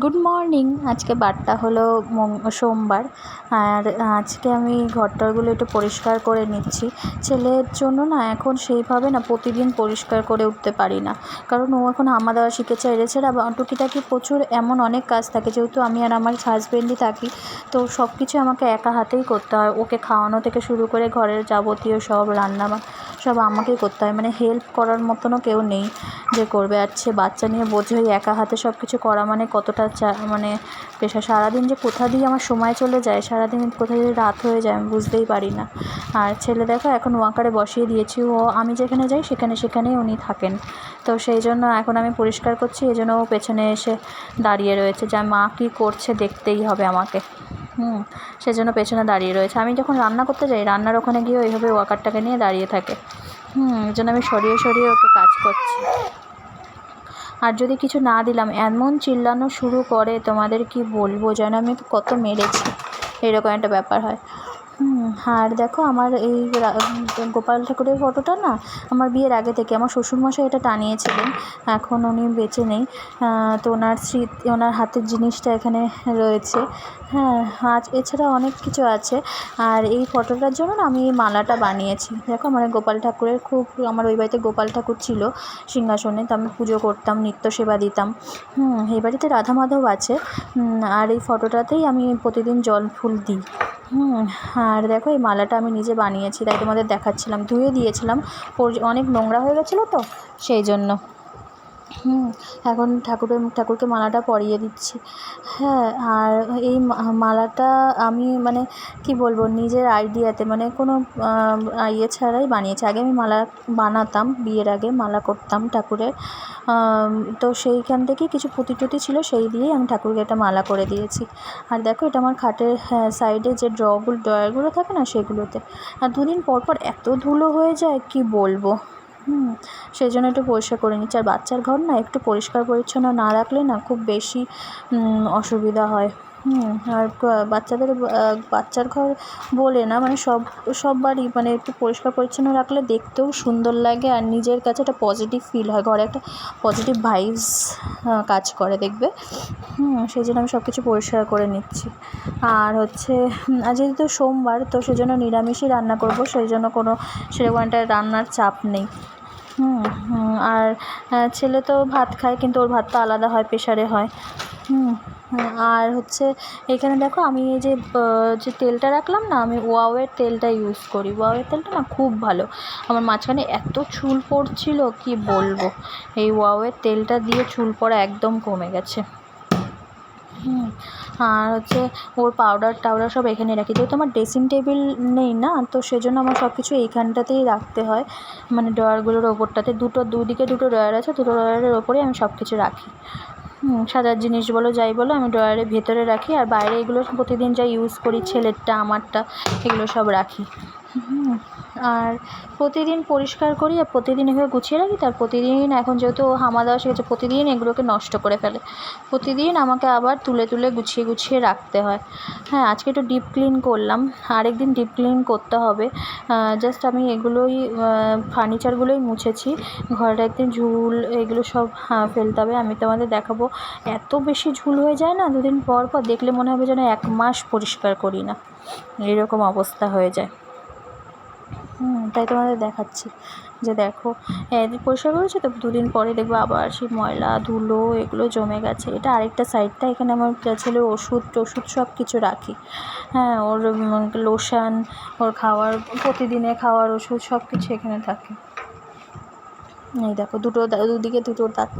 Good morning. আজকে বারটা হলো সোমবার। আর আজকে আমি ঘরটারগুলো একটু পরিষ্কার করে নিচ্ছি। ছেলের জন্য না এখন সেইভাবে না প্রতিদিন পরিষ্কার করে উঠতে পারি না, কারণ ও এখন হামা দেওয়া শিখেছে। এছাড়া টুকিটাকি প্রচুর এমন অনেক কাজ থাকে, যেহেতু আমি আর আমার হাজব্যান্ডই থাকি, তো সব কিছু আমাকে একা হাতেই করতে হয়। ওকে খাওয়ানো থেকে শুরু করে ঘরের যাবতীয় সব রান্না সব আমাকেই করতে হয়, মানে হেল্প করার মতনও কেউ নেই যে করবে। আর সে বাচ্চা নিয়ে বোঝোই একা হাতে সব কিছু করা মানে কতটা মানে পেশা। সারাদিন যে কোথা দিয়ে আমার সময় চলে যায়, সারাদিন কোথা দিয়ে রাত হয়ে যায় আমি বুঝতেই পারি না। আর ছেলে দেখো এখন ওয়াকারে বসিয়ে দিয়েছি, ও আমি যেখানে যাই সেখানেই উনি থাকেন। তো সেই জন্য এখন আমি পরিষ্কার করছি, এই জন্য ও পেছনে এসে দাঁড়িয়ে রয়েছে, যা মা কী করছে দেখতেই হবে আমাকে। সেজন্য পেছনে দাঁড়িয়ে রয়েছে। আমি যখন রান্না করতে যাই, রান্নার ওখানে গিয়ে এইভাবে ওয়াকারটাকে নিয়ে দাঁড়িয়ে থাকে। এই জন্য আমি সরিয়ে সরিয়ে ওকে কাজ করছি। আর যদি কিছু না দিলাম এমন চিল্লানো শুরু করে, তোমাদের কি বলবো, যেন আমি কত মেরেছি, এরকম একটা ব্যাপার হয়। আর দেখো আমার এই গোপাল ঠাকুরের ফটোটা না আমার বিয়ের আগে থেকে আমার শ্বশুরমশাই এটা টানিয়েছিলেন। এখন উনি বেঁচে নেই, তো ওনার স্মৃতি, ওনার হাতের জিনিসটা এখানে রয়েছে। আজ এছাড়া অনেক কিছু আছে। আর এই ফটোটার জন্য না আমি এই মালাটা বানিয়েছি। দেখো আমার গোপাল ঠাকুরের আমার ওই বাড়িতে গোপাল ঠাকুর ছিল সিংহাসনে, তো আমি পুজো করতাম, নিত্য সেবা দিতাম। এই বাড়িতে রাধা মাধব আছে। আর এই ফটোটাতেই আমি প্রতিদিন জল ফুল দিই। আর দেখো এই মালাটা আমি নিজে বানিয়েছি, তাই তোমাদের দেখাচ্ছিলাম। ধুয়ে দিয়েছিলাম, অনেক নোংরা হয়ে গেছিলো তো সেই জন্য। এখন ঠাকুরকে মালাটা পরিয়ে দিচ্ছি। আর এই মালাটা আমি মানে কি বলবো, নিজের আইডিয়াতে, মানে কোনো ইয়ে ছাড়াই বানিয়েছি। আগে আমি মালা বানাতাম, বিয়ের আগে মালা করতাম ঠাকুরের, তো সেইখান থেকে কিছু পুঁতি টুতি ছিল, সেই দিয়েই আমি ঠাকুরকে একটা মালা করে দিয়েছি। আর দেখো এটা আমার খাটের সাইডে যে ড্রয়ারগুলো থাকে না, সেগুলোতে। আর দুদিন পর পর এত ধুলো হয়ে যায় কি বলবো। সেই জন্য একটু পরিষ্কার করে নিচ্ছি। আর বাচ্চার ঘর না একটু পরিষ্কার পরিচ্ছন্ন না রাখলে না খুব বেশি অসুবিধা হয়। আর বাচ্চার ঘর বলে না, মানে সব বাড়ি মানে একটু পরিষ্কার পরিচ্ছন্ন রাখলে দেখতেও সুন্দর লাগে, আর নিজের কাছে একটা পজিটিভ ফিল হয়, ঘরে একটা পজিটিভ ভাইবস কাজ করে দেখবে। সেই জন্য আমি সব কিছু পরিষ্কার করে নিচ্ছি। আর হচ্ছে আজ যেহেতু সোমবার, তো সেজন্য নিরামিষই রান্না করব, সেই জন্য কোনো সেরকম একটা রান্নার চাপ নেই। আর ছেলে তো ভাত খায়, কিন্তু ওর ভাতটা আলাদা হয়, প্রেশারে হয়। আর হচ্ছে এখানে দেখো আমি এই যে তেলটা রাখলাম না, আমি ওয়াওয়ের তেলটা ইউজ করি। ওয়াওয়ের তেলটা না খুব ভালো। আমার মাঝখানে এত চুল পড়ছিল কি বলবো, এই ওয়াওয়ের তেলটা দিয়ে চুল পড়া একদম কমে গেছে। আর হচ্ছে ওর পাউডার সব এখানে রাখি, যেহেতু আমার ড্রেসিং টেবিল নেই না, তো সেজন্য আমার সব কিছু এইখানটাতেই রাখতে হয়, মানে ড্রয়ারগুলোর ওপরটাতে। দুদিকে দুটো ড্রয়ার আছে, দুটো ড্রয়ারের ওপরেই আমি সব কিছু রাখি। সাজার জিনিস বলো যাই বলো আমি ড্রয়ারের ভেতরে রাখি, আর বাইরে এগুলো প্রতিদিন যা ইউজ করি, ছেলেরটা আমারটা, এগুলো সব রাখি। আর প্রতিদিন পরিষ্কার করি, আর প্রতিদিন এভাবে গুছিয়ে রাখি। তার প্রতিদিন এখন যেহেতু হামা দেওয়া শিখেছে, প্রতিদিন এগুলোকে নষ্ট করে ফেলে। প্রতিদিন আমাকে আবার তুলে গুছিয়ে রাখতে হয়। আজকে একটু ডিপ ক্লিন করলাম, আরেকদিন ডিপ ক্লিন করতে হবে। জাস্ট আমি এগুলোই ফার্নিচারগুলোই মুছেছি, ঘরে একদিন ঝুল এগুলো সব ফেলতে হবে। আমি তোমাদের দেখাবো, এত বেশি ঝুল হয়ে যায় না দুদিন পর পর, দেখলে মনে হবে যেন 1 মাস পরিষ্কার করি না, এরকম অবস্থা হয়ে যায়। তাই তোমাদের দেখাচ্ছি যে দেখো পরিষ্কার করেছি, তো দুদিন পরে দেখবো আবার সেই ময়লা ধুলো এগুলো জমে গেছে। এটা আরেকটা সাইডটা, এখানে আমার ছেলের ওষুধ সব কিছু রাখি। ওর লোশন, ওর প্রতিদিনে খাওয়ার ওষুধ সব কিছু এখানে থাকে। এই দেখো দুদিকে দুটো দাঁত